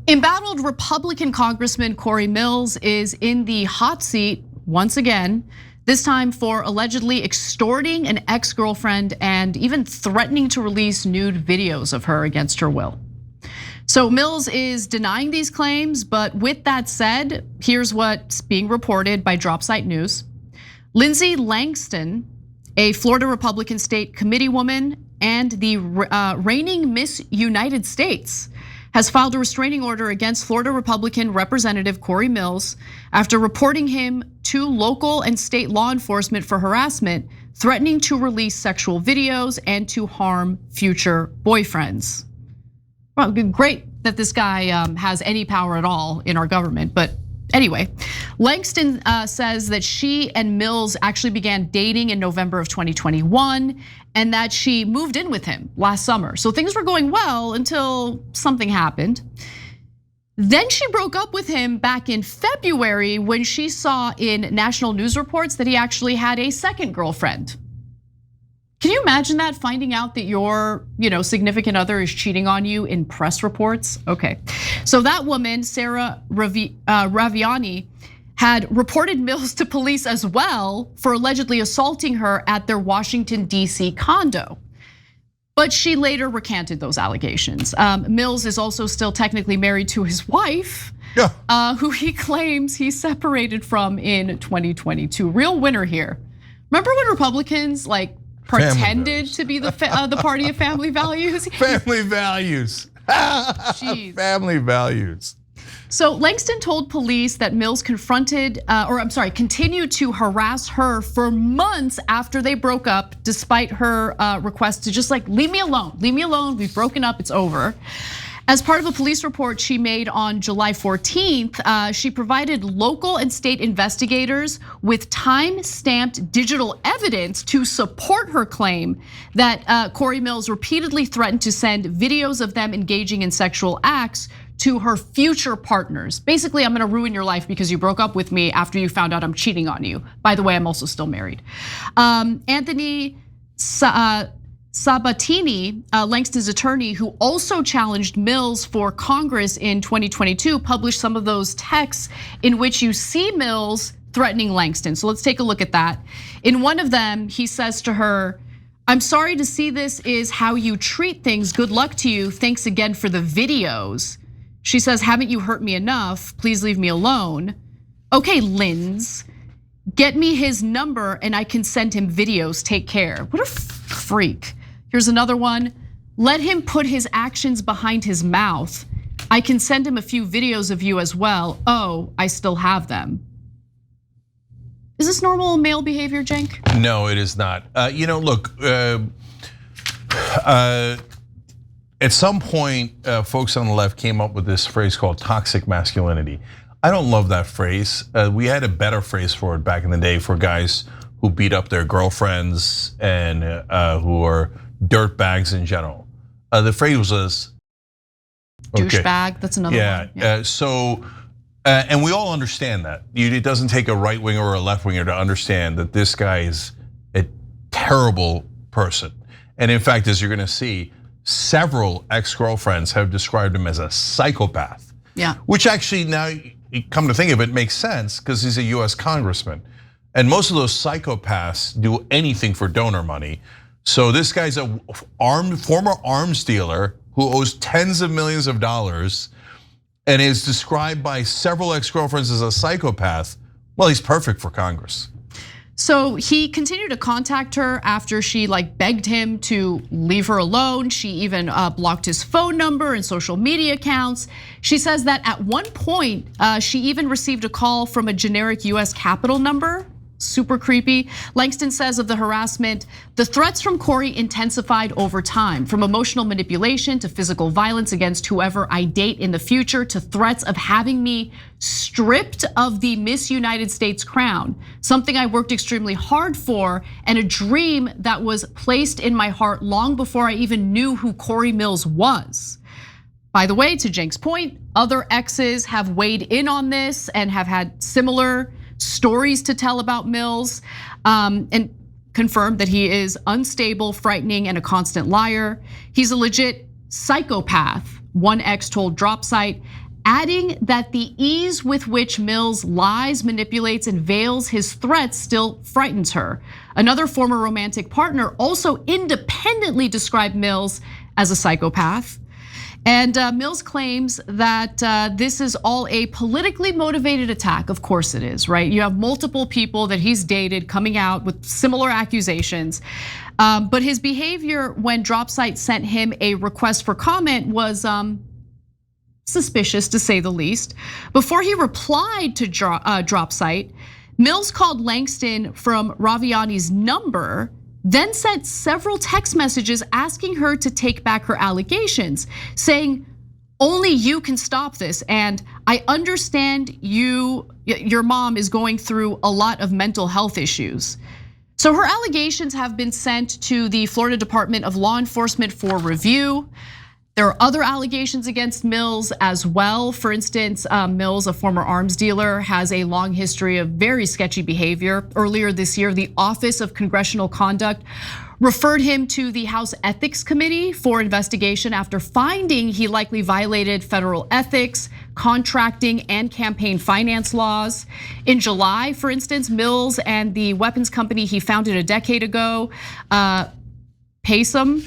Embattled Republican Congressman Cory Mills is in the hot seat once again, this time for allegedly extorting an ex-girlfriend and even threatening to release nude videos of her against her will. So Mills is denying these claims, but with that said, here's what's being reported by Dropsite News. Lindsey Langston, a Florida Republican state committeewoman and the reigning Miss United States, has filed a restraining order against Florida Republican Representative Cory Mills after reporting him to local and state law enforcement for harassment, threatening to release sexual videos and to harm future boyfriends. Well, great that this guy has any power at all in our government, but anyway, Langston says that she and Mills actually began dating in November of 2021 and that she moved in with him last summer. So things were going well until something happened. Then she broke up with him back in February when she saw in national news reports that he actually had a second girlfriend. Can you imagine that, finding out that your significant other is cheating on you in press reports? Okay, so that woman, Sarah Raviani, had reported Mills to police as well for allegedly assaulting her at their Washington, D.C. condo. But she later recanted those allegations. Mills is also still technically married to his wife, who he claims he separated from in 2022. Real winner here. Remember when Republicans pretended to be the party of family values? Family values. Jeez. Family values. So Langston told police that Mills continued to harass her for months after they broke up, despite her request to just leave me alone, we've broken up, it's over. As part of a police report she made on July 14th, she provided local and state investigators with time-stamped digital evidence to support her claim that Cory Mills repeatedly threatened to send videos of them engaging in sexual acts to her future partners. Basically, I'm gonna ruin your life because you broke up with me after you found out I'm cheating on you. By the way, I'm also still married. Anthony Sabatini, Langston's attorney, who also challenged Mills for Congress in 2022, published some of those texts in which you see Mills threatening Langston. So let's take a look at that. In one of them, he says to her, "I'm sorry to see this is how you treat things. Good luck to you. Thanks again for the videos." She says, "Haven't you hurt me enough? Please leave me alone." Okay, Linz, get me his number and I can send him videos. Take care. What a freak. Here's another one. Let him put his actions behind his mouth. I can send him a few videos of you as well. Oh, I still have them. Is this normal male behavior, Cenk? No, it is not. Look, at some point, folks on the left came up with this phrase called toxic masculinity. I don't love that phrase. We had a better phrase for it back in the day for guys who beat up their girlfriends and who are dirt bags in general. The phrase was douchebag. That's another one. Yeah. And we all understand that. It doesn't take a right winger or a left winger to understand that this guy is a terrible person. And in fact, as you're gonna see, several ex-girlfriends have described him as a psychopath. Yeah. Which actually, now you come to think of it, makes sense because he's a US congressman. And most of those psychopaths do anything for donor money. So this guy's a former arms dealer who owes tens of millions of dollars and is described by several ex-girlfriends as a psychopath. Well, he's perfect for Congress. So he continued to contact her after she begged him to leave her alone. She even blocked his phone number and social media accounts. She says that at one point, she even received a call from a generic US Capitol number. Super creepy. Langston says of the harassment, the threats from Cory intensified over time, from emotional manipulation to physical violence against whoever I date in the future, to threats of having me stripped of the Miss United States crown, something I worked extremely hard for and a dream that was placed in my heart long before I even knew who Cory Mills was. By the way, to Cenk's point, other exes have weighed in on this and have had similar stories to tell about Mills, and confirmed that he is unstable, frightening, and a constant liar. He's a legit psychopath, one ex told Dropsite. adding that the ease with which Mills lies, manipulates, and veils his threats still frightens her. Another former romantic partner also independently described Mills as a psychopath. And Mills claims that this is all a politically motivated attack. Of course it is, right? You have multiple people that he's dated coming out with similar accusations. But his behavior when Dropsite sent him a request for comment was suspicious, to say the least. Before he replied to Dropsite, Mills called Langston from Raviani's number, then sent several text messages asking her to take back her allegations, saying, "Only you can stop this, and I understand your mom is going through a lot of mental health issues." So her allegations have been sent to the Florida Department of Law Enforcement for review. There are other allegations against Mills as well. For instance, Mills, a former arms dealer, has a long history of very sketchy behavior. Earlier this year, the Office of Congressional Conduct referred him to the House Ethics Committee for investigation after finding he likely violated federal ethics, contracting, and campaign finance laws. In July, for instance, Mills and the weapons company he founded a decade ago, Paysum,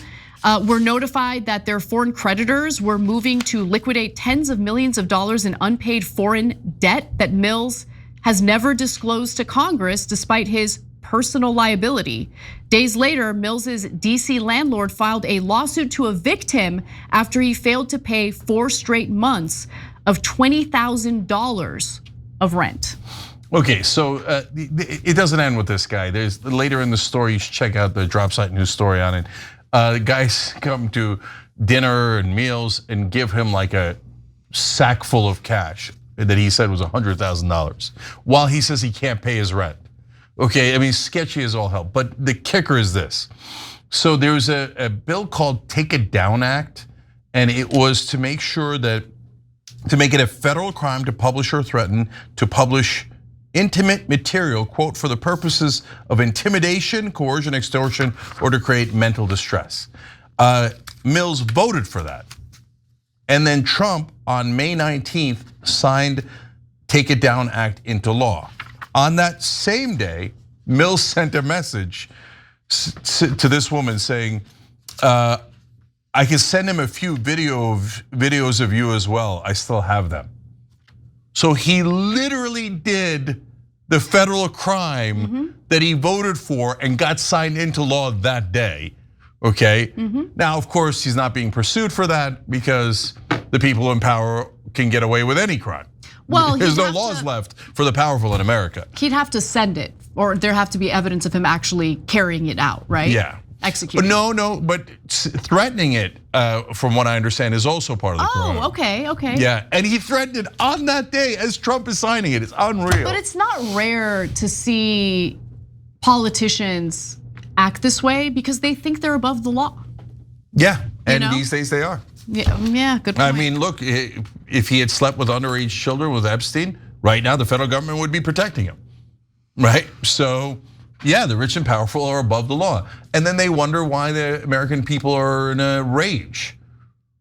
were notified that their foreign creditors were moving to liquidate tens of millions of dollars in unpaid foreign debt that Mills has never disclosed to Congress despite his personal liability. Days later, Mills's DC landlord filed a lawsuit to evict him after he failed to pay 4 straight months of $20,000 of rent. Okay, so it doesn't end with this guy. There's later in the story, you should check out the Dropsite news story on it. Guys come to dinner and meals and give him like a sack full of cash that he said was $100,000 while he says he can't pay his rent. Okay, I mean, sketchy as all hell, but the kicker is this. So there's a bill called Take It Down Act, and it was to make sure that, to make it a federal crime to publish or threaten to publish intimate material, quote, for the purposes of intimidation, coercion, extortion, or to create mental distress. Mills voted for that. And then Trump on May 19th signed Take It Down Act into law. On that same day, Mills sent a message to this woman saying, I can send him a few videos of you as well. I still have them. So he literally did the federal crime that he voted for and got signed into law that day, okay? Now, of course, he's not being pursued for that because the people in power can get away with any crime. Well, there's no laws left for the powerful in America. He'd have to send it, or there have to be evidence of him actually carrying it out, right? Yeah. Executing. No, but threatening it, from what I understand, is also part of the crime. Oh, okay. Yeah, and he threatened it on that day as Trump is signing it. It's unreal. But it's not rare to see politicians act this way because they think they're above the law. Yeah, and these days they are. Yeah, good point. I mean, look, if he had slept with underage children with Epstein, right now the federal government would be protecting him, right? So, yeah, the rich and powerful are above the law. And then they wonder why the American people are in a rage.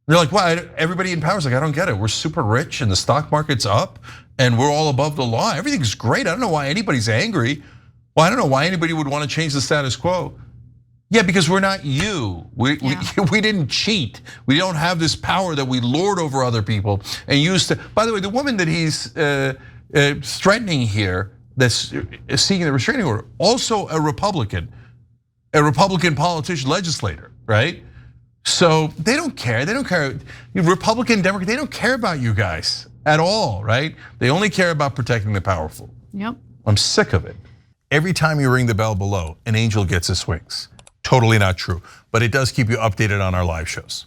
They're like, why? Everybody in power is like, I don't get it. We're super rich and the stock market's up and we're all above the law. Everything's great. I don't know why anybody's angry. Well, I don't know why anybody would want to change the status quo. Yeah, because we're not you. We didn't cheat. We don't have this power that we lord over other people and use to. By the way, the woman that he's threatening here, that's seeking the restraining order, also a Republican politician, legislator, right? So they don't care. They don't care. Republican, Democrat, they don't care about you guys at all, right? They only care about protecting the powerful. Yep. I'm sick of it. Every time you ring the bell below, an angel gets his wings. Totally not true, but it does keep you updated on our live shows.